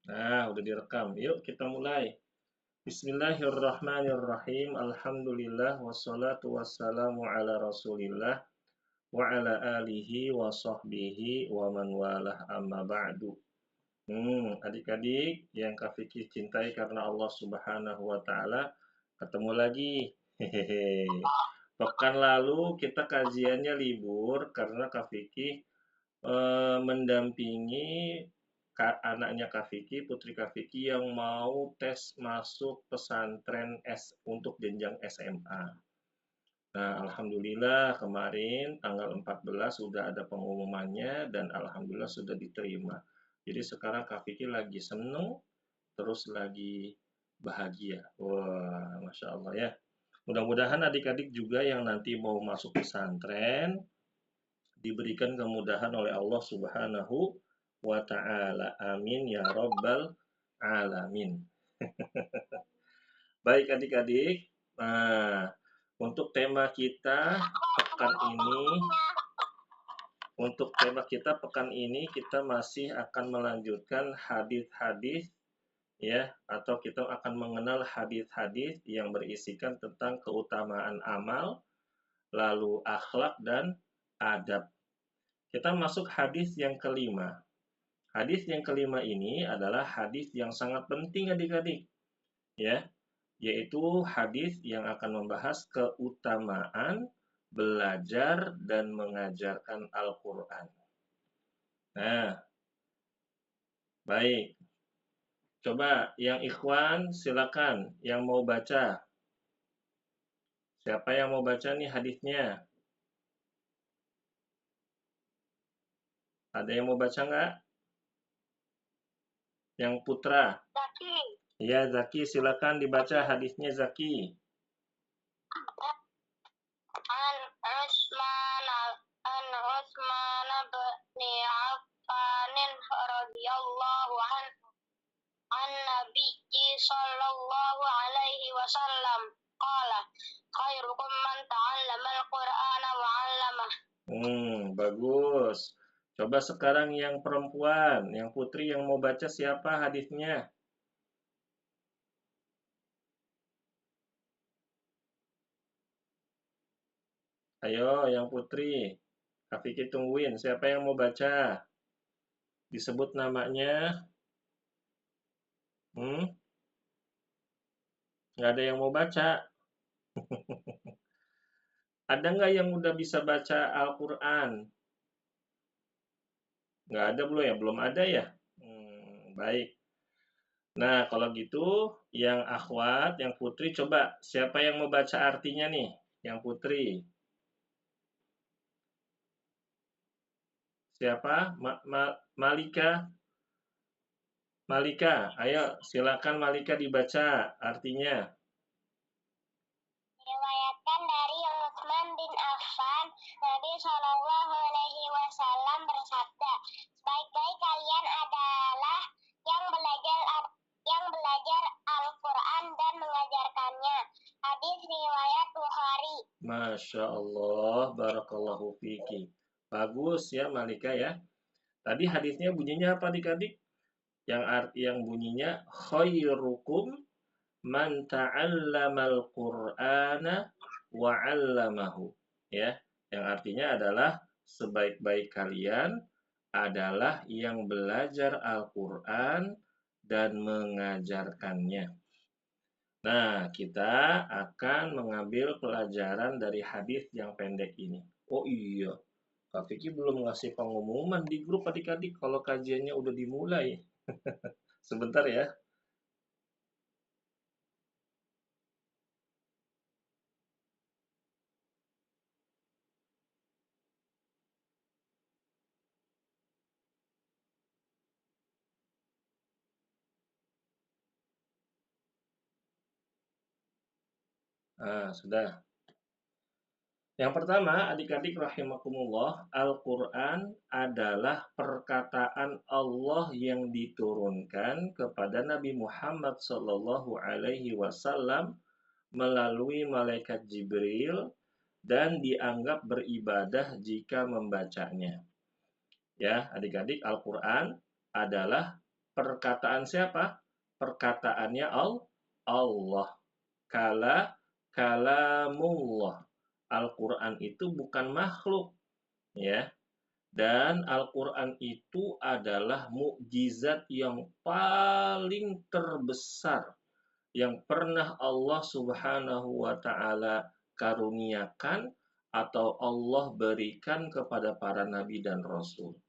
Nah, udah direkam. Yuk kita mulai. Bismillahirrahmanirrahim. Alhamdulillah wassalatu wassalamu ala Rasulillah wa ala alihi wa sahbihi wa man walah amma ba'du. Adik-adik yang Kak Fikih cintai karena Allah Subhanahu wa taala, ketemu lagi. Hehehe. Pekan lalu kita kajiannya libur karena Kak Fikih mendampingi anaknya Kak Vicky, putri Kak Vicky yang mau tes masuk pesantren untuk jenjang SMA. Nah, alhamdulillah kemarin tanggal 14 sudah ada pengumumannya dan alhamdulillah sudah diterima. Jadi sekarang Kak Vicky lagi seneng, terus lagi bahagia. Wah, Masya Allah ya. Mudah-mudahan adik-adik juga yang nanti mau masuk pesantren diberikan kemudahan oleh Allah Subhanahu wa taala. Amin ya rabbal alamin. Baik adik-adik, nah untuk tema kita pekan ini kita masih akan melanjutkan hadis-hadis ya, atau kita akan mengenal hadis-hadis yang berisikan tentang keutamaan amal, lalu akhlak dan adab. Kita masuk hadis yang kelima. Hadis yang kelima ini adalah hadis yang sangat penting adik-adik, ya, yaitu hadis yang akan membahas keutamaan belajar dan mengajarkan Al-Qur'an. Nah, baik. Coba yang ikhwan silakan yang mau baca. Siapa yang mau baca nih hadisnya? Ada yang mau baca nggak? Yang putra. Zaki. Ya, Zaki, silakan dibaca hadisnya Zaki. An Utsman an Utsman bin Affan radhiyallahu an Nabiyyi sallallahu alaihi wasallam qala khairukum man ta'allama al-Qur'ana wa 'allamah. Bagus. Coba sekarang yang perempuan, yang putri yang mau baca siapa hadisnya? Ayo, yang putri. Kak Vicky tungguin. Siapa yang mau baca? Disebut namanya. Nggak ada yang mau baca. Ada nggak yang udah bisa baca Al-Quran? Nggak ada belum ya? Belum ada ya? Baik. Nah, kalau gitu, yang akhwat, yang putri, coba siapa yang mau baca artinya nih? Yang putri. Siapa? Malika. Malika, ayo silakan Malika dibaca artinya. Diriwayatkan dari Utsman bin Affan, Nabi Shallallahu Alaihi Wasallam bersabda, sebaik-baik kalian adalah yang belajar Al-Quran dan mengajarkannya. Hadis riwayat Bukhari. Masya Allah, barakallahu fiki. Bagus ya Malika ya. Tadi hadisnya bunyinya apa adik-adik? Yang bunyinya khairukum man ta'allamal Qur'ana wa 'allamahu. Ya, yang artinya adalah sebaik-baik kalian adalah yang belajar Al-Qur'an dan mengajarkannya. Nah, kita akan mengambil pelajaran dari hadis yang pendek ini. Oh iya, Kak Vicky belum ngasih pengumuman di grup adik-adik kalau kajiannya udah dimulai. Sebentar ya. Nah, sudah. Yang pertama, adik-adik rahimakumullah, Al-Quran adalah perkataan Allah yang diturunkan kepada Nabi Muhammad Sallallahu Alaihi Wasallam melalui malaikat Jibril dan dianggap beribadah jika membacanya. Ya, adik-adik, Al-Quran adalah perkataan siapa? Perkataannya Allah. Kalamullah. Al-Quran itu bukan makhluk, ya. Dan Al-Quran itu adalah mukjizat yang paling terbesar yang pernah Allah Subhanahu wa Ta'ala karuniakan atau Allah berikan kepada para nabi dan rasul.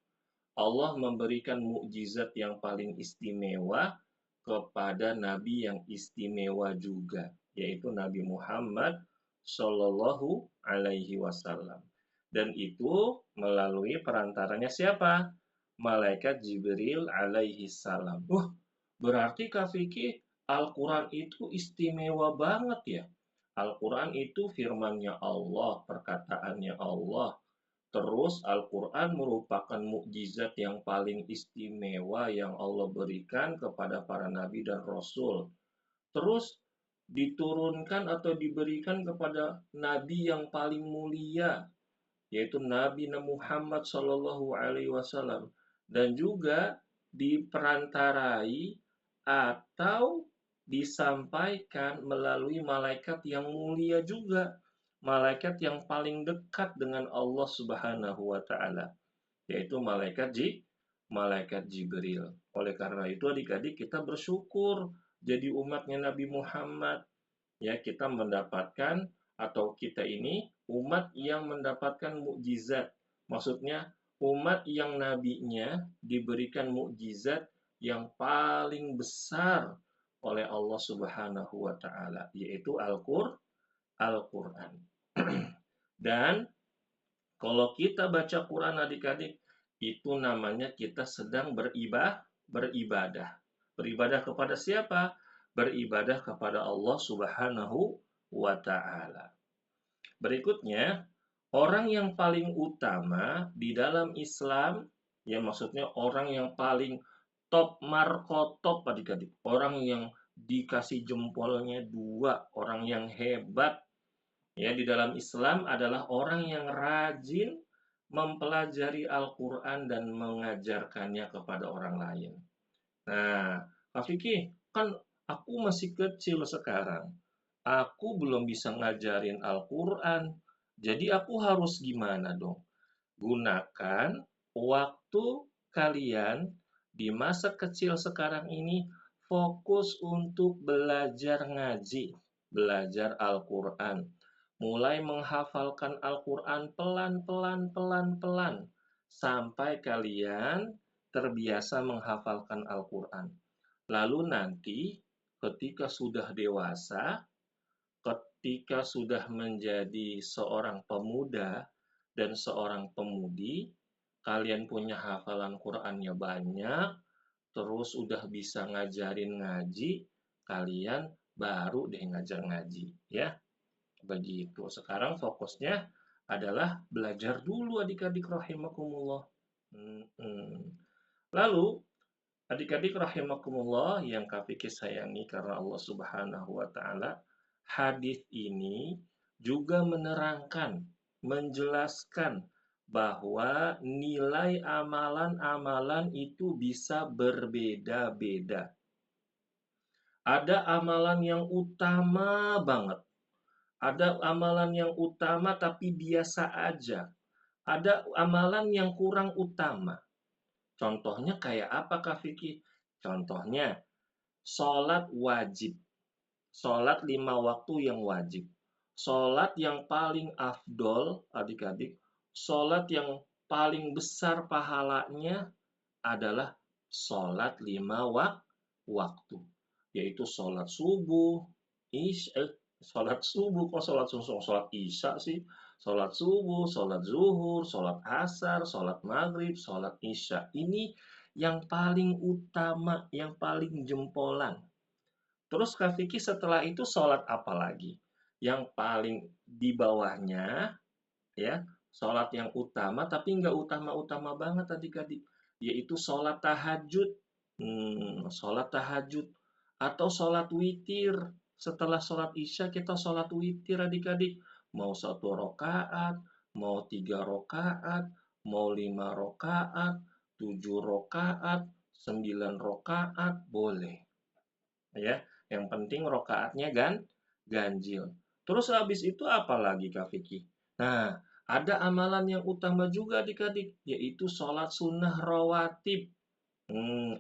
Allah memberikan mukjizat yang paling istimewa kepada nabi yang istimewa juga, yaitu Nabi Muhammad Shallallahu Alaihi Wasallam. Dan itu melalui perantaranya siapa? Malaikat Jibril alaihi salam. Wah, berarti Kak Vicky, Al-Quran itu istimewa banget ya. Al-Quran itu firman-Nya Allah, perkataannya Allah. Terus Al-Quran merupakan mukjizat yang paling istimewa yang Allah berikan kepada para nabi dan rasul. Terus diturunkan atau diberikan kepada nabi yang paling mulia, yaitu Nabi Muhammad Shallallahu Alaihi Wasallam, dan juga diperantarai atau disampaikan melalui malaikat yang mulia juga, malaikat yang paling dekat dengan Allah Subhanahu wa Ta'ala, yaitu malaikat Jibril. Oleh karena itu, adik-adik, kita bersyukur jadi umatnya Nabi Muhammad. Ya, kita mendapatkan atau kita ini umat yang mendapatkan mukjizat. Maksudnya umat yang nabinya diberikan mukjizat yang paling besar oleh Allah Subhanahu wa Ta'ala, yaitu Al-Quran. Dan kalau kita baca Quran, adik-adik, itu namanya kita sedang beribadah. Beribadah kepada siapa? Beribadah kepada Allah Subhanahu wa Ta'ala. Berikutnya, orang yang paling utama di dalam Islam, ya maksudnya orang yang paling top markotop, adik-adik, orang yang dikasih jempolnya dua, orang yang hebat ya di dalam Islam adalah orang yang rajin mempelajari Al-Quran dan mengajarkannya kepada orang lain. Nah, Kak Vicky, kan aku masih kecil sekarang. Aku belum bisa ngajarin Al-Quran. Jadi aku harus gimana dong? Gunakan waktu kalian di masa kecil sekarang ini fokus untuk belajar ngaji, belajar Al-Quran. Mulai menghafalkan Al-Quran pelan-pelan sampai kalian terbiasa menghafalkan Al-Quran. Lalu nanti ketika sudah dewasa, ketika sudah menjadi seorang pemuda dan seorang pemudi, kalian punya hafalan Qur'annya banyak, terus udah bisa ngajarin ngaji, kalian baru deh ngajar ngaji, ya. Begitu. Sekarang fokusnya adalah belajar dulu adik-adik rahimakumullah. Lalu adik-adik rahimakumullah yang Kak Fikri sayangi karena Allah Subhanahu wa Ta'ala, hadis ini juga menerangkan, menjelaskan bahwa nilai amalan-amalan itu bisa berbeda-beda. Ada amalan yang utama banget. Ada amalan yang utama tapi biasa aja. Ada amalan yang kurang utama. Contohnya kayak apa Kak Vicky? Contohnya, sholat wajib. Sholat 5 waktu yang wajib. Sholat yang paling afdol, adik-adik, sholat yang paling besar pahalanya adalah sholat 5 waktu. Yaitu sholat subuh, sholat subuh, kok sholat isya sih? Sholat subuh, sholat zuhur, sholat asar, sholat maghrib, sholat isya. Ini yang paling utama, yang paling jempolan. Terus Kak Vicky setelah itu sholat apa lagi? Yang paling di bawahnya, ya, sholat yang utama, tapi nggak utama-utama banget adik-adik, yaitu sholat tahajud. Sholat tahajud. Atau sholat witir. Setelah sholat isya kita sholat witir adik-adik. Mau 1 rakaat, mau 3 rakaat, mau 5 rakaat, 7 rakaat, 9 rokaat boleh. Ya, yang penting rokaatnya ganjil. Terus habis itu apa lagi Kak Vicky? Nah, ada amalan yang utama juga adik-adik, yaitu sholat sunnah rawatib.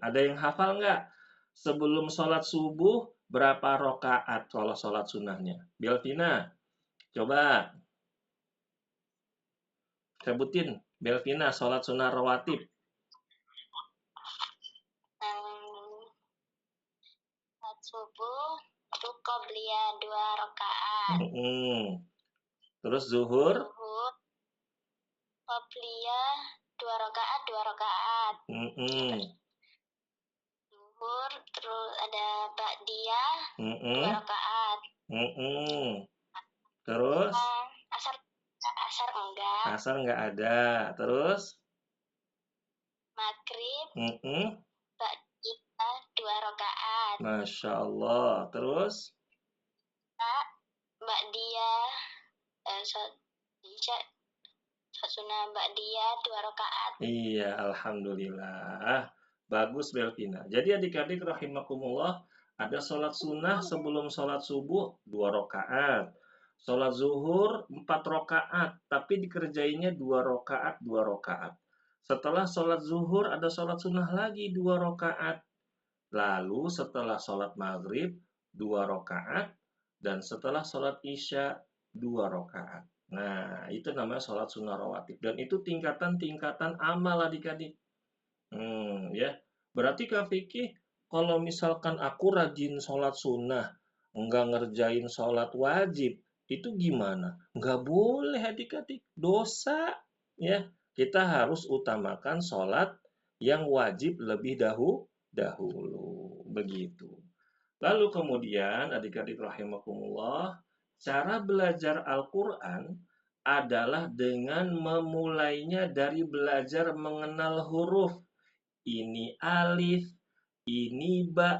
Ada yang hafal nggak? Sebelum sholat subuh, berapa rokaat kalau sholat sunnahnya? Belvina, coba sebutin. Belvina, sholat sunnah rawatib. Saat subuh itu qobliyah 2 rakaat. Terus zuhur, Zuhur qobliyah 2 rakaat 2 rakaat. Zuhur terus ada ba'diyah 2 rakaat. Terus Asar enggak. asar nggak ada. Terus Maghrib ba'diyah 2 rakaat. Masya Allah. Terus Ba'diyah Isya sunnah ba'diyah 2 rakaat. Iya, alhamdulillah. Bagus Belvina. Jadi adik-adik rahimakumullah, ada sholat sunnah sebelum sholat subuh 2 rakaat. Sholat zuhur 4 rakaat, tapi dikerjainnya 2 rakaat 2 rakaat. Setelah sholat zuhur ada sholat sunnah lagi 2 rakaat. Lalu setelah sholat maghrib 2 rakaat dan setelah sholat isya 2 rakaat. Nah, itu namanya sholat sunnah rawatib. Dan itu tingkatan-tingkatan amal adik-adik. Ya. Berarti Kak Vicky, kalau misalkan aku rajin sholat sunnah, enggak ngerjain sholat wajib, itu gimana? Enggak boleh adik-adik, dosa. Ya, kita harus utamakan sholat yang wajib lebih dahulu. Begitu. Lalu kemudian adik-adik rahimakumullah, cara belajar Al-Quran adalah dengan memulainya dari belajar mengenal huruf. Ini alif, ini ba.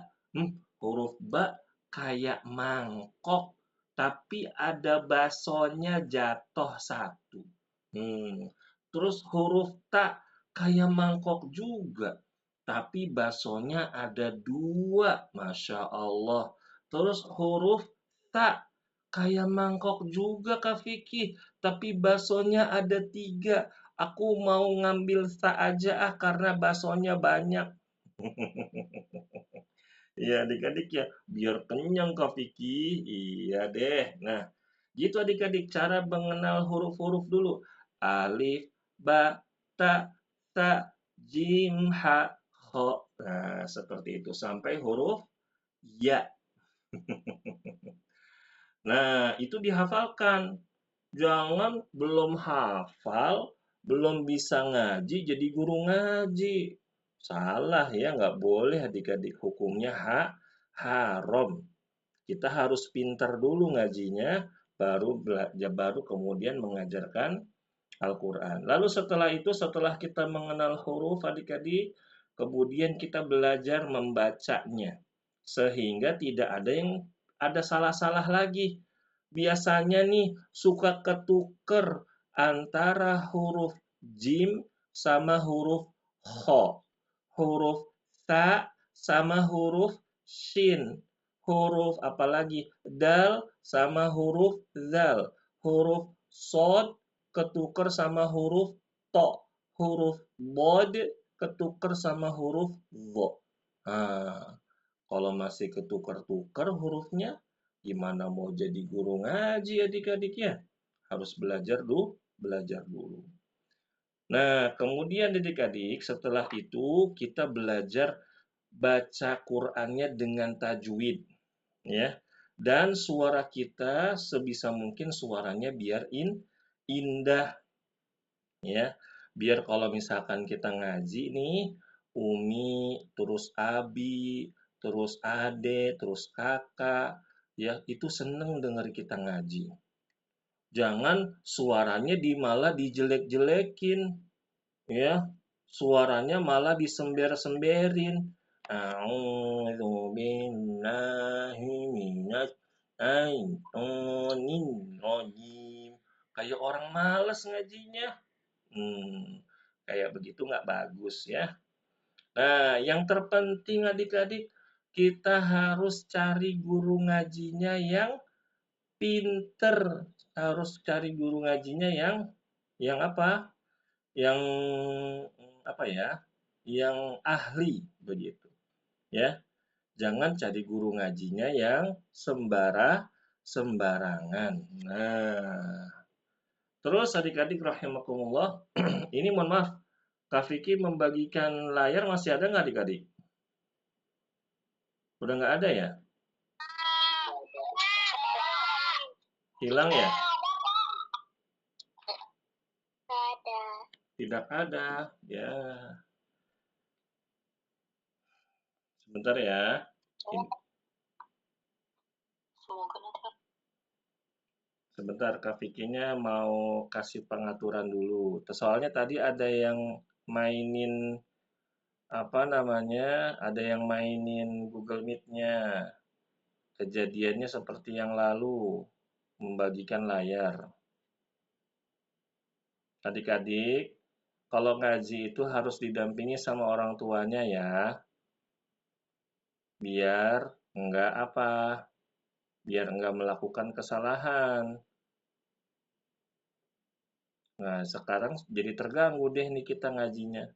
Huruf ba kayak mangkok, tapi ada basonya jatuh satu. Terus huruf ta kayak mangkok juga, tapi basonya ada 2. Masya Allah. Terus huruf ta kayak mangkok juga Kak Vicky, tapi basonya ada 3. Aku mau ngambil ta aja karena basonya banyak. Iya adik-adik ya, biar kenyang Kak Vicky. Iya deh. Nah, gitu adik-adik cara mengenal huruf-huruf dulu. Alif, ba, ta, ta, jim, ha, ho. Nah, seperti itu sampai huruf ya. Nah, itu dihafalkan. Jangan belum hafal, belum bisa ngaji, jadi guru ngaji. Salah ya, nggak boleh adik-adik. Hukumnya haram. Kita harus pintar dulu ngajinya, baru belajar, baru kemudian mengajarkan Al-Quran. Lalu setelah itu, setelah kita mengenal huruf adik-adik, kemudian kita belajar membacanya. Sehingga tidak ada salah-salah lagi. Biasanya nih suka ketuker antara huruf jim sama huruf ho. Huruf ta sama huruf shin. Huruf apalagi dal sama huruf zal. Huruf sod ketuker sama huruf to, huruf bod ketuker sama huruf vo. Nah, kalau masih ketuker-tuker hurufnya, gimana mau jadi guru ngaji adik-adik ya? Harus belajar dulu, belajar dulu. Nah, kemudian adik-adik setelah itu kita belajar baca Qur'annya dengan tajwid, ya. Dan suara kita sebisa mungkin suaranya biar indah, ya. Biar kalau misalkan kita ngaji nih, Umi, terus Abi, terus Ade, terus Kakak, ya itu seneng denger kita ngaji. Jangan suaranya malah dijelek-jelekin, ya. Suaranya malah disember-semberin. A'udzu billahi minasy syaithanir rajim. Kayak orang males ngajinya. Kayak begitu nggak bagus ya. Nah, yang terpenting adik-adik, kita harus cari guru ngajinya yang pinter. Harus cari guru ngajinya yang apa? Yang apa ya? Yang ahli begitu, ya. Jangan cari guru ngajinya yang sembarangan. Nah, terus adik-adik rahimakumullah, ini mohon maaf, Kak Vicky membagikan layar masih ada nggak adik-adik? Udah nggak ada ya? Hilang ya? Ada. Tidak ada. Ya, sebentar ya. Semoga nanti. Sebentar, Kak Vicky-nya mau kasih pengaturan dulu. Soalnya tadi ada yang mainin apa namanya? Ada yang mainin Google Meet-nya. Kejadiannya seperti yang lalu, membagikan layar. Adik-adik, kalau ngaji itu harus didampingi sama orang tuanya ya, biar enggak apa, biar enggak melakukan kesalahan. Nah, sekarang jadi terganggu deh nih kita ngajinya.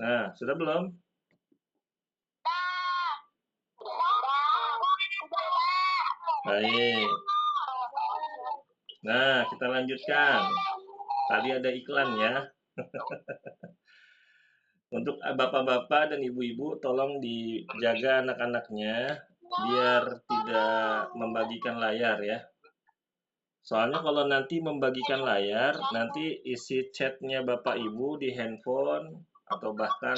Nah, sudah belum? Baik. Nah, kita lanjutkan. Tadi ada iklan ya. Untuk bapak-bapak dan ibu-ibu, tolong dijaga anak-anaknya biar tidak membagikan layar ya. Soalnya kalau nanti membagikan layar, nanti isi chatnya bapak ibu di handphone atau bahkan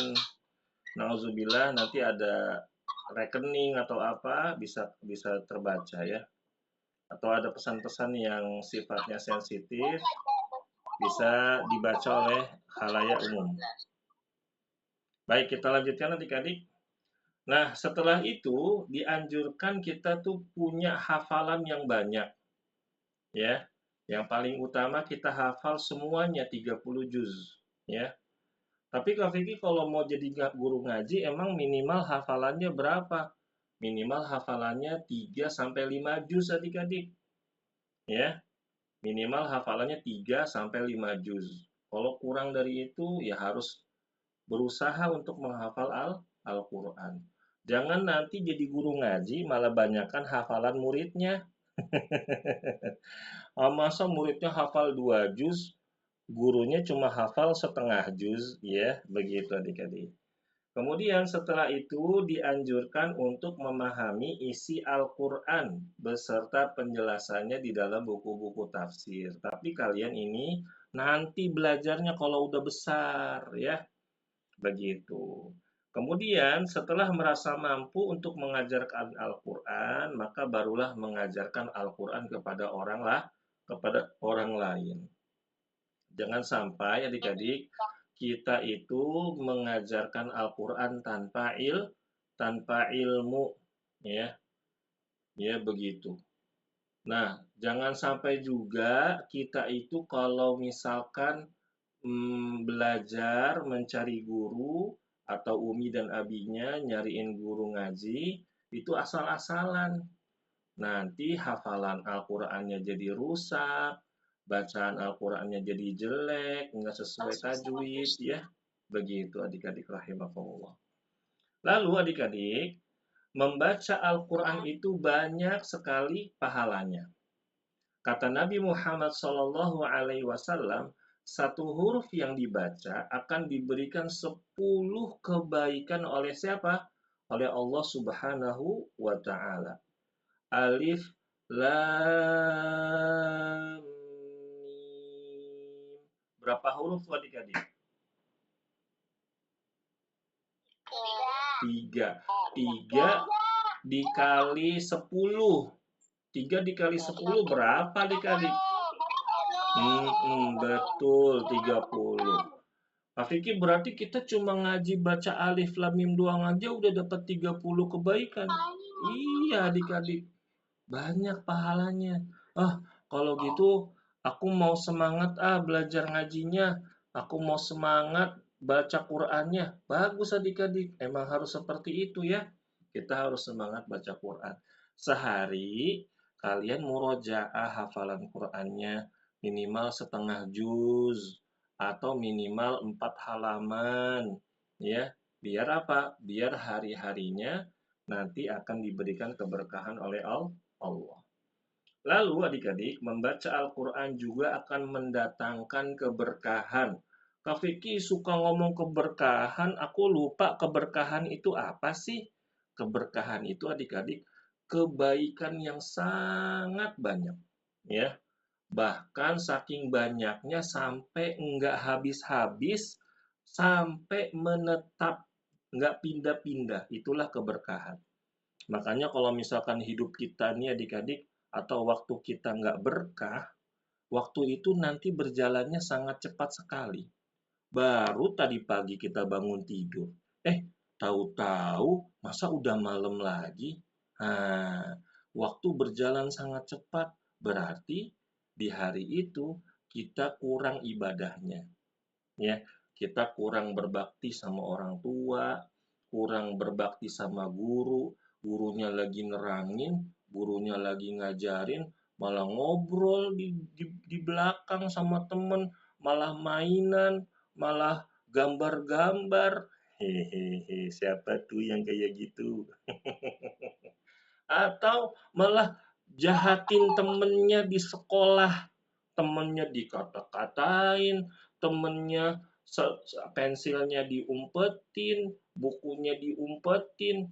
nauzubillah nanti ada rekening atau apa bisa bisa terbaca ya. Atau ada pesan-pesan yang sifatnya sensitif bisa dibaca oleh khalayak umum. Baik, kita lanjutkan adik-adik. Nah, setelah itu dianjurkan kita tuh punya hafalan yang banyak, ya. Yang paling utama kita hafal semuanya 30 juz, ya. Tapi Kak Vicky kalau mau jadi guru ngaji emang minimal hafalannya berapa? Minimal hafalannya 3 sampai 5 juz adik-adik, ya. Minimal hafalannya 3 sampai 5 juz. Kalau kurang dari itu ya harus berusaha untuk menghafal Al-Quran. Jangan nanti jadi guru ngaji malah banyakkan hafalan muridnya. Masa muridnya hafal 2 juz, gurunya cuma hafal setengah juz, ya, begitu adik-adik. Kemudian setelah itu dianjurkan untuk memahami isi Al-Quran beserta penjelasannya di dalam buku-buku tafsir. Tapi kalian ini nanti belajarnya kalau udah besar, ya. Begitu. Kemudian setelah merasa mampu untuk mengajarkan Al-Quran, maka barulah mengajarkan Al-Quran kepada orang lain. Jangan sampai adik-adik kita itu mengajarkan Al-Quran tanpa ilmu, ya, ya begitu. Nah, jangan sampai juga kita itu kalau misalkan belajar mencari guru atau umi dan abinya nyariin guru ngaji itu asal-asalan. Nanti hafalan Al-Qur'annya jadi rusak, bacaan Al-Qur'annya jadi jelek, nggak sesuai tajwid ya. Begitu adik-adik rahimakumullah. Lalu adik-adik, membaca Al-Qur'an itu banyak sekali pahalanya. Kata Nabi Muhammad SAW, satu huruf yang dibaca akan diberikan 10 kebaikan oleh siapa? Oleh Allah Subhanahu wa Ta'ala. Alif Lam Mim. Berapa huruf adik-adik? 3. 3 dikali 10. 3 dikali 10 berapa adik-adik? Betul 30. Pak Fikri, berarti kita cuma ngaji baca alif lam mim doang aja udah dapat 30 kebaikan. Iya adik-adik, banyak pahalanya. Kalau gitu aku mau semangat belajar ngajinya. Aku mau semangat baca Qur'annya. Bagus adik-adik, emang harus seperti itu ya. Kita harus semangat baca Qur'an. Sehari kalian murojaah hafalan Qur'annya minimal setengah juz atau minimal 4 halaman ya. Biar apa? Biar hari-harinya nanti akan diberikan keberkahan oleh Allah. Lalu adik-adik, membaca Al-Quran juga akan mendatangkan keberkahan. Kak Vicky suka ngomong keberkahan, aku lupa keberkahan itu apa sih? Keberkahan itu adik-adik, kebaikan yang sangat banyak. Ya, bahkan saking banyaknya sampai enggak habis-habis, sampai menetap, enggak pindah-pindah. Itulah keberkahan. Makanya kalau misalkan hidup kita nih adik-adik atau waktu kita nggak berkah, waktu itu nanti berjalannya sangat cepat sekali. Baru tadi pagi kita bangun tidur. Tahu-tahu masa udah malam lagi? Nah, waktu berjalan sangat cepat. Berarti di hari itu kita kurang ibadahnya. Ya, kita kurang berbakti sama orang tua, kurang berbakti sama guru, gurunya lagi nerangin, gurunya lagi ngajarin, malah ngobrol di belakang sama temen, malah mainan, malah gambar-gambar. Hehehe, siapa tuh yang kayak gitu? Atau malah jahatin temennya di sekolah, temennya dikata-katain, temennya pensilnya diumpetin, bukunya diumpetin.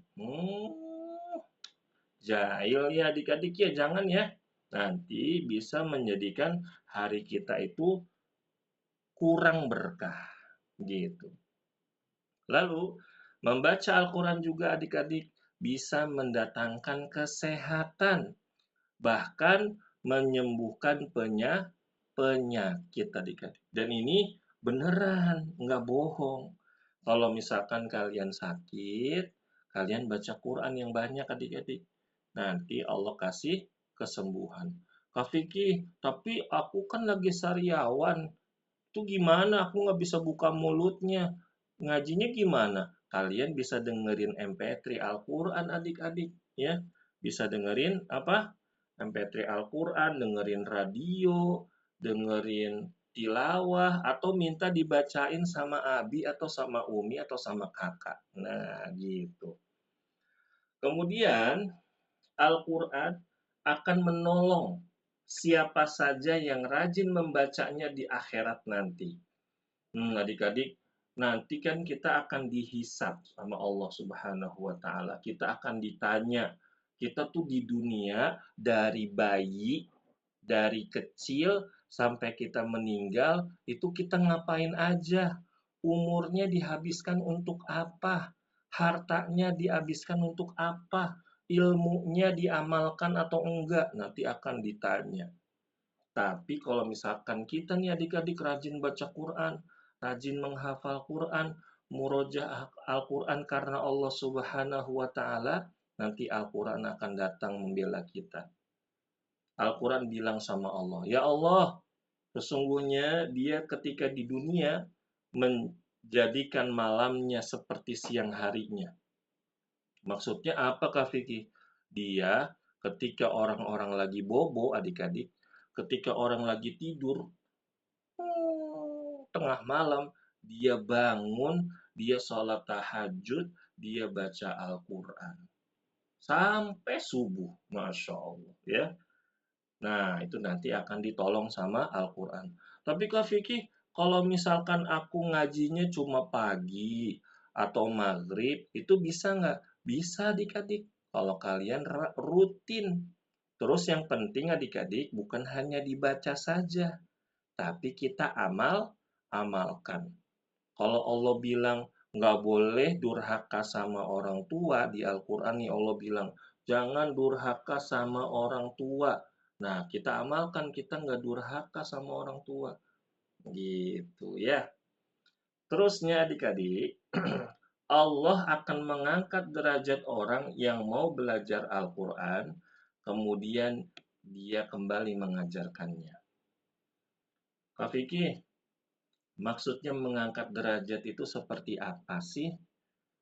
Jahil ya adik-adik ya, jangan ya. Nanti bisa menjadikan hari kita itu kurang berkah gitu. Lalu membaca Al-Quran juga adik-adik bisa mendatangkan kesehatan, bahkan menyembuhkan penyakit adik-adik. Dan ini beneran, nggak bohong. Kalau misalkan kalian sakit, kalian baca Quran yang banyak adik-adik. Nanti Allah kasih kesembuhan. Kak Vicky, tapi aku kan lagi sariawan. Itu gimana? Aku nggak bisa buka mulutnya. Ngajinya gimana? Kalian bisa dengerin MP3 Al-Quran adik-adik. Ya, bisa dengerin apa? MP3 Al-Quran, dengerin radio, dengerin tilawah, atau minta dibacain sama Abi atau sama Umi atau sama kakak. Nah, gitu. Kemudian, Al-Quran akan menolong siapa saja yang rajin membacanya di akhirat nanti. Adik-adik, nanti kan kita akan dihisap sama Allah Subhanahu wa Ta'ala. Kita akan ditanya, kita tuh di dunia dari bayi, dari kecil sampai kita meninggal, itu kita ngapain aja? Umurnya dihabiskan untuk apa? Hartanya dihabiskan untuk apa? Ilmunya diamalkan atau enggak? Nanti akan ditanya. Tapi kalau misalkan kita nih adik-adik rajin baca Quran, rajin menghafal Quran, murojaah Al-Quran karena Allah Subhanahu wa Ta'ala, nanti Al-Quran akan datang membela kita. Al-Quran bilang sama Allah, "Ya Allah, sesungguhnya dia ketika di dunia menjadikan malamnya seperti siang harinya." Maksudnya apa Kak Vicky? Dia ketika orang-orang lagi bobo adik-adik, ketika orang lagi tidur, tengah malam, dia bangun, dia sholat tahajud, dia baca Al-Quran. Sampai subuh, Masya Allah. Ya. Nah, itu nanti akan ditolong sama Al-Quran. Tapi Kak Vicky, kalau misalkan aku ngajinya cuma pagi atau maghrib, itu bisa nggak? Bisa adik-adik. Kalau kalian rutin. Terus yang penting adik-adik bukan hanya dibaca saja, tapi kita amalkan. Kalau Allah bilang nggak boleh durhaka sama orang tua di Al-Quran nih Allah bilang jangan durhaka sama orang tua. Nah, kita amalkan, kita nggak durhaka sama orang tua. Gitu ya. Terusnya adik-adik, Allah akan mengangkat derajat orang yang mau belajar Al-Quran, kemudian dia kembali mengajarkannya. Kak Vicky, maksudnya mengangkat derajat itu seperti apa sih?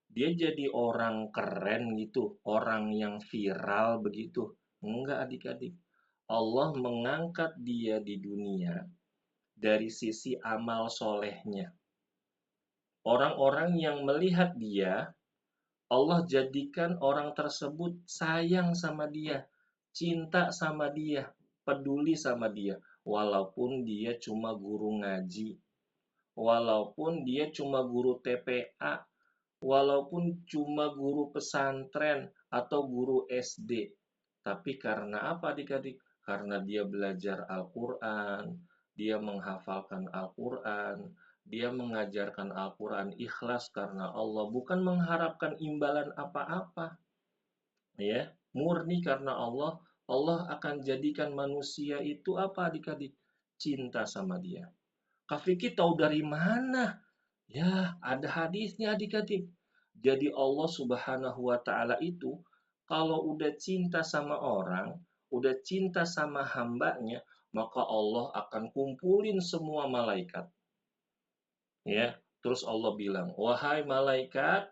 Dia jadi orang keren gitu, orang yang viral begitu. Enggak adik-adik. Allah mengangkat dia di dunia dari sisi amal solehnya. Orang-orang yang melihat dia, Allah jadikan orang tersebut sayang sama dia, cinta sama dia, peduli sama dia, walaupun dia cuma guru ngaji, walaupun dia cuma guru TPA, walaupun cuma guru pesantren atau guru SD. Tapi karena apa adik-adik? Karena dia belajar Al-Quran, dia menghafalkan Al-Quran, dia mengajarkan Al-Quran ikhlas karena Allah, bukan mengharapkan imbalan apa-apa. Ya, murni karena Allah, Allah akan jadikan manusia itu apa adik-adik? Cinta sama dia. Kak Vicky tahu dari mana? Ya, ada hadisnya adik-adik. Jadi Allah Subhanahu wa taala itu kalau udah cinta sama orang, udah cinta sama hambanya, maka Allah akan kumpulin semua malaikat. Ya, terus Allah bilang, "Wahai malaikat,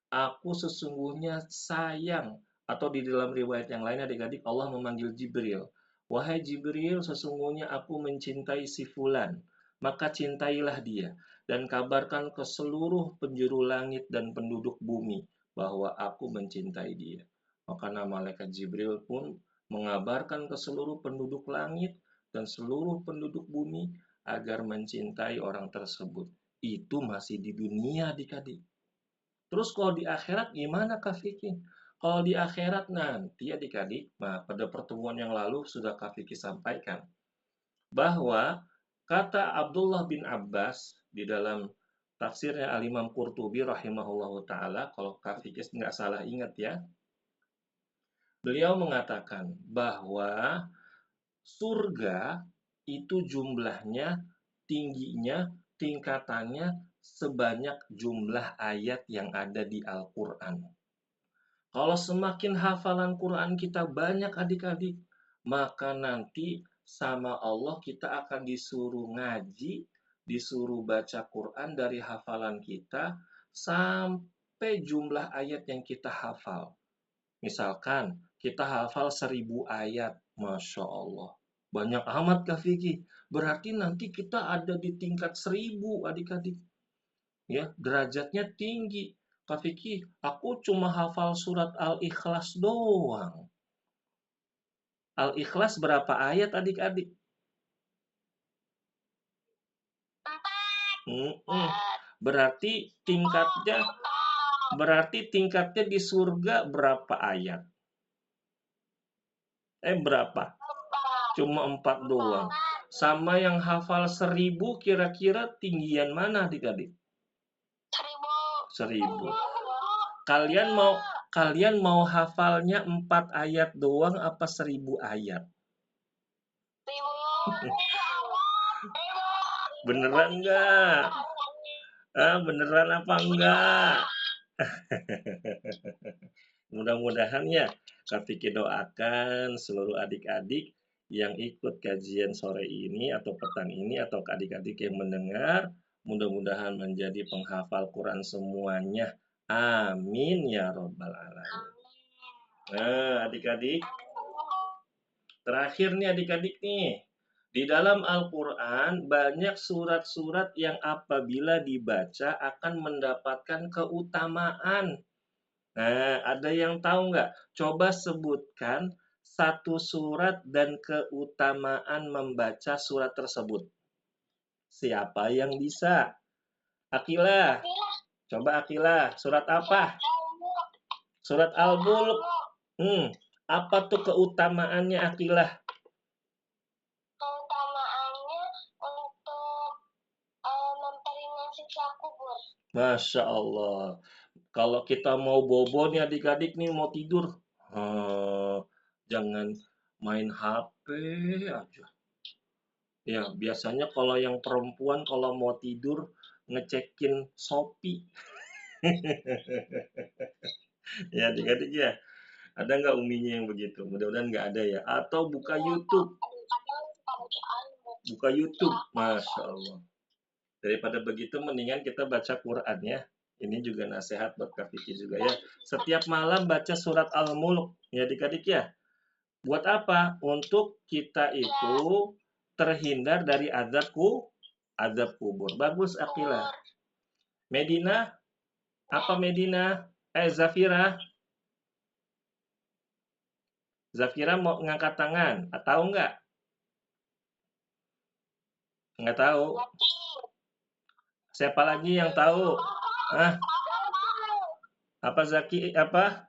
aku sesungguhnya sayang." Atau di dalam riwayat yang lain adik-adik Allah memanggil Jibril. "Wahai Jibril, sesungguhnya aku mencintai si fulan, maka cintailah dia dan kabarkan ke seluruh penjuru langit dan penduduk bumi bahwa aku mencintai dia." Maka nama malaikat Jibril pun mengabarkan ke seluruh penduduk langit dan seluruh penduduk bumi agar mencintai orang tersebut. Itu masih di dunia adik-adik. Terus kalau di akhirat gimana Kak Vicky? Kalau di akhirat nanti adik-adik, nah pada pertemuan yang lalu sudah Kak Vicky sampaikan bahwa kata Abdullah bin Abbas di dalam tafsirnya Al-Imam Qurtubi rahimahullah ta'ala, kalau Kak Vicky nggak salah ingat ya, beliau mengatakan bahwa surga itu jumlahnya, tingginya, tingkatannya sebanyak jumlah ayat yang ada di Al-Quran. Kalau semakin hafalan Quran kita banyak adik-adik, maka nanti sama Allah kita akan disuruh ngaji, disuruh baca Quran dari hafalan kita sampai jumlah ayat yang kita hafal. Misalkan kita hafal 1000 ayat, Masya Allah. Banyak amat Kak Vicky. Berarti nanti kita ada di tingkat 1000 adik-adik. Ya, derajatnya tinggi. Kak Vicky, aku cuma hafal surat Al-Ikhlas doang. Al-Ikhlas berapa ayat adik-adik? Empat. Berarti tingkatnya di surga berapa ayat? Berapa? Cuma 4 doang. Sama yang hafal 1000 kira-kira tinggian mana adik-adik? 1000. Kalian mau hafalnya 4 ayat doang apa 1000 ayat? Beneran enggak? Beneran apa enggak? Mudah-mudahan ya, Kak Vicky doakan seluruh adik-adik yang ikut kajian sore ini atau petang ini atau adik-adik yang mendengar, mudah-mudahan menjadi penghafal Quran semuanya. Amin ya robbal alamin. Nah, adik-adik, terakhir nih adik-adik nih. Di dalam Al-Quran banyak surat-surat yang apabila dibaca akan mendapatkan keutamaan. Nah, ada yang tahu nggak? Coba sebutkan satu surat dan keutamaan membaca surat tersebut. Siapa yang bisa? Akila. Coba Akila. Surat apa? Surat Al-Mulk. Apa tuh keutamaannya Akila? Keutamaannya untuk memperingan siksa kubur. Masya Allah. Kalau kita mau bobo nih adik-adik nih mau tidur, jangan main HP aja. Ya, biasanya kalau yang perempuan kalau mau tidur ngecekin Shopee. Ya, adik-adik ya. Ada nggak uminya yang begitu? Mudah-mudahan nggak ada ya. Atau buka YouTube. Buka YouTube. Masya Allah. Daripada begitu mendingan kita baca Quran ya. Ini juga nasihat buat Kak Vicky juga ya. Setiap malam baca surat Al-Mulk ya adik-adik ya. Buat apa? Untuk kita itu terhindar dari azab kubur. Bagus Akila. Medina, apa Medina? Zafira. Zafira mau ngangkat tangan. Tahu nggak? Nggak tahu. Siapa lagi yang tahu? Ah, apa Zaki? Apa?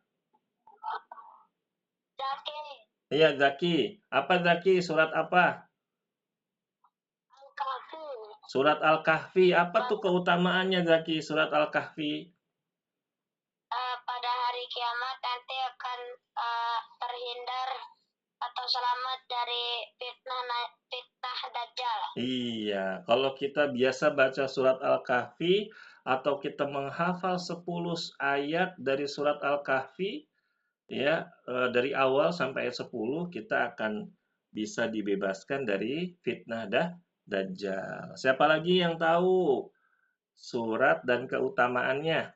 Zaki. Iya Zaki. Apa Zaki? Surat apa? Al-Kahfi. Surat Al-Kahfi. Apa tuh keutamaannya Zaki? Surat Al-Kahfi. Pada hari kiamat nanti akan terhindar atau selamat dari fitnah Dajjal. Iya, kalau kita biasa baca surat Al-Kahfi atau kita menghafal 10 ayat dari surat Al-Kahfi, ya, dari awal sampai ayat 10 kita akan bisa dibebaskan dari fitnah Dajjal. Siapa lagi yang tahu surat dan keutamaannya?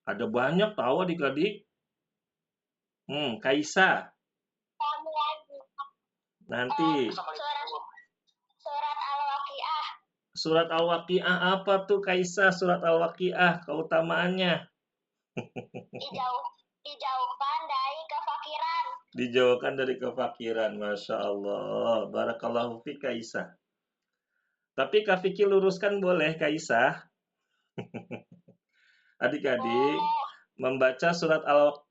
Ada banyak tahu adik-adik. Kaisa. Kami lagi. Nanti Surat Al-Waqiah. surat Al-Waqiah apa tuh Kaisa? Surat Al-Waqiah keutamaannya? Dijauhkan dari kefakiran. Dijauhkan dari kefakiran. Masya Allah. Barakallahu fi Kaisa. Tapi Kak Vicky luruskan boleh Kaisa. Adik-adik, membaca surat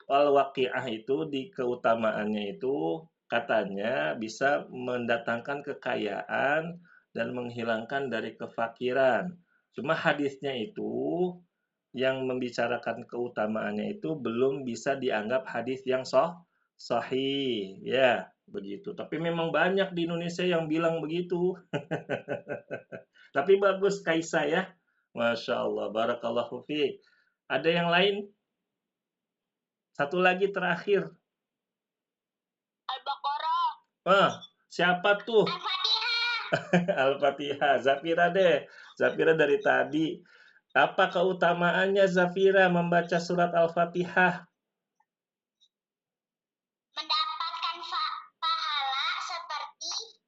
Al-Waqiah itu di keutamaannya itu katanya bisa mendatangkan kekayaan dan menghilangkan dari kefakiran. Cuma hadisnya itu yang membicarakan keutamaannya itu belum bisa dianggap hadis yang sahih. Ya, begitu. Tapi memang banyak di Indonesia yang bilang begitu. Tapi bagus Kaisa ya. Masya Allah. Barakallahu fiik. Ada yang lain? Satu lagi terakhir. Al-Baqarah. Siapa tuh? Al-Fatihah. Al-Fatihah. Zafira deh. Zafira dari tadi. Apa keutamaannya Zafira membaca surat Al-Fatihah? Mendapatkan pahala seperti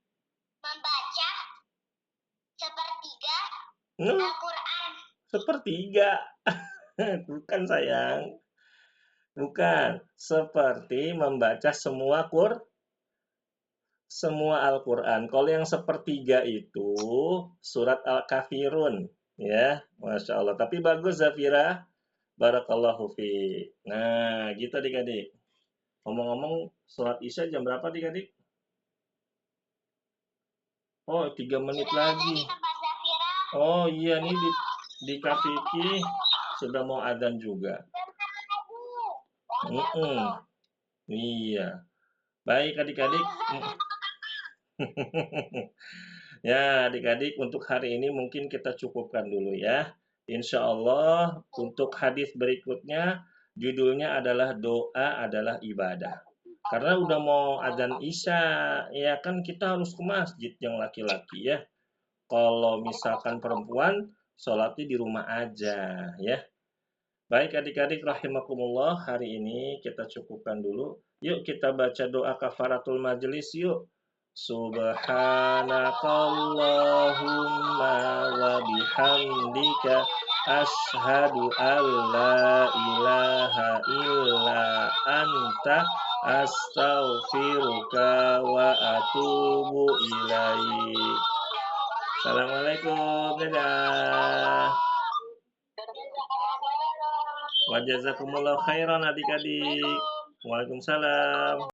membaca sepertiga Al-Quran. Sepertiga. Bukan sayang. Bukan. Seperti membaca semua Al-Quran. Kalau yang sepertiga itu surat Al-Kafirun. Ya, Masya Allah. Tapi bagus Zafira. Barakallahu fi. Nah, gitu adik-adik. Ngomong-ngomong, surat Isya jam berapa adik-adik? Oh, 3 menit lagi. Oh iya, nih di Kafiki sudah mau adzan juga. Iya. Baik adik-adik. Ya, adik-adik untuk hari ini mungkin kita cukupkan dulu ya. Insya Allah untuk hadis berikutnya judulnya adalah doa adalah ibadah. Karena udah mau adzan Isya, ya kan kita harus ke masjid yang laki-laki ya. Kalau misalkan perempuan, sholatnya di rumah aja ya. Baik adik-adik rahimakumullah, hari ini kita cukupkan dulu. Yuk kita baca doa kafaratul majelis yuk. Subhanakallahumma wa bihamdika ashhadu an la ilaha illa anta astaghfiruka wa atubu ilaik. Assalamualaikum, dadah. Wa jazakumullah khairan adik-adik. Waalaikumsalam.